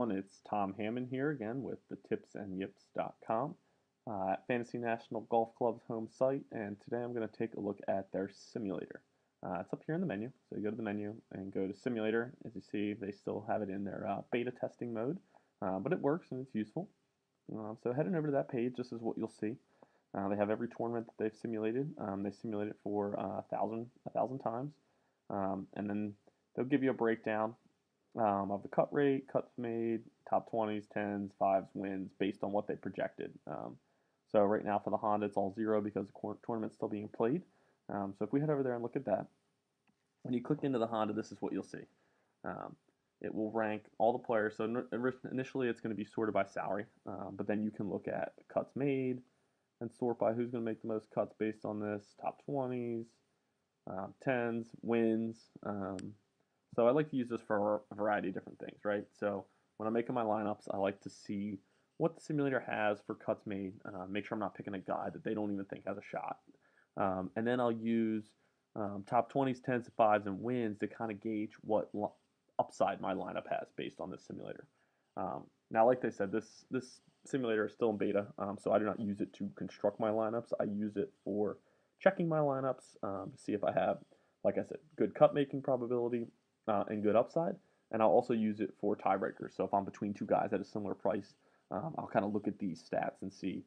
It's Tom Hammond here again with the tipsandyips.com at Fantasy National Golf Club's home site, and today I'm going to take a look at their simulator. It's up here in the menu, so you go to the menu and go to simulator. As you see, they still have it in their beta testing mode, but it works and it's useful. So heading over to that page, this is what you'll see. They have every tournament that they've simulated. They simulate it for a thousand times, and then they'll give you a breakdown of the cut rate, cuts made, top 20s, 10s, 5s, wins based on what they projected. So right now for the Honda, it's all 0 because the tournament's still being played. So if we head over there and look at that, when you click into the Honda, this is what you'll see. It will rank all the players. So initially it's going to be sorted by salary, but then you can look at cuts made and sort by who's going to make the most cuts based on this, top 20s, 10s, wins. So I like to use this for a variety of different things, right? So when I'm making my lineups, I like to see what the simulator has for cuts made, make sure I'm not picking a guy that they don't even think has a shot. And then I'll use top 20s, 10s, 5s, and wins to kind of gauge what upside my lineup has based on this simulator. Now, like they said, this simulator is still in beta, so I do not use it to construct my lineups. I use it for checking my lineups to see if I have, like I said, good cut making probability, and good upside, and I'll also use it for tiebreakers. So if I'm between two guys at a similar price, I'll kind of look at these stats and see,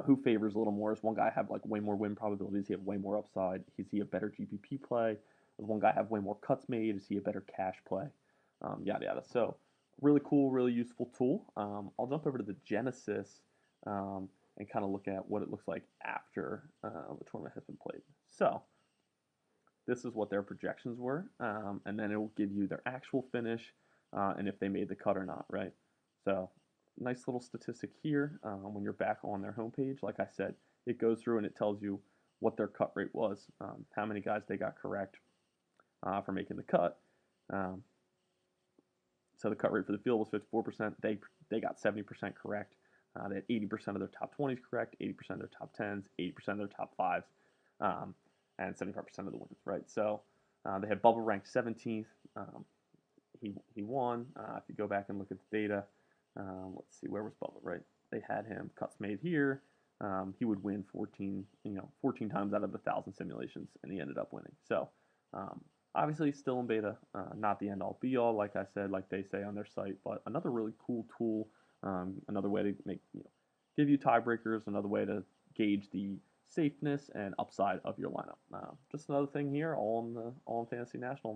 who favors a little more. Does one guy have like way more win probabilities? Does he have way more upside? Is he a better GPP play? Does one guy have way more cuts made? Is he a better cash play? Yada yada. So really cool, really useful tool. I'll jump over to the Genesis and kind of look at what it looks like after the tournament has been played. So this is what their projections were, and then it will give you their actual finish and if they made the cut or not, right? So nice little statistic here. When you're back on their homepage, like I said, it goes through and it tells you what their cut rate was, how many guys they got correct for making the cut. So the cut rate for the field was 54%. They got 70% correct. They had 80% of their top 20s correct, 80% of their top 10s, 80% of their top 5s. And 75% of the wins, right? So they had Bubba ranked 17th. He won. If you go back and look at the data, let's see, where was Bubba, right? They had him cuts made here. He would win 14 times out of 1,000 simulations, and he ended up winning. So obviously still in beta, not the end-all be-all, like I said, like they say on their site, but another really cool tool, another way to give you tiebreakers, another way to gauge the safeness and upside of your lineup. Just another thing here, all in Fantasy National.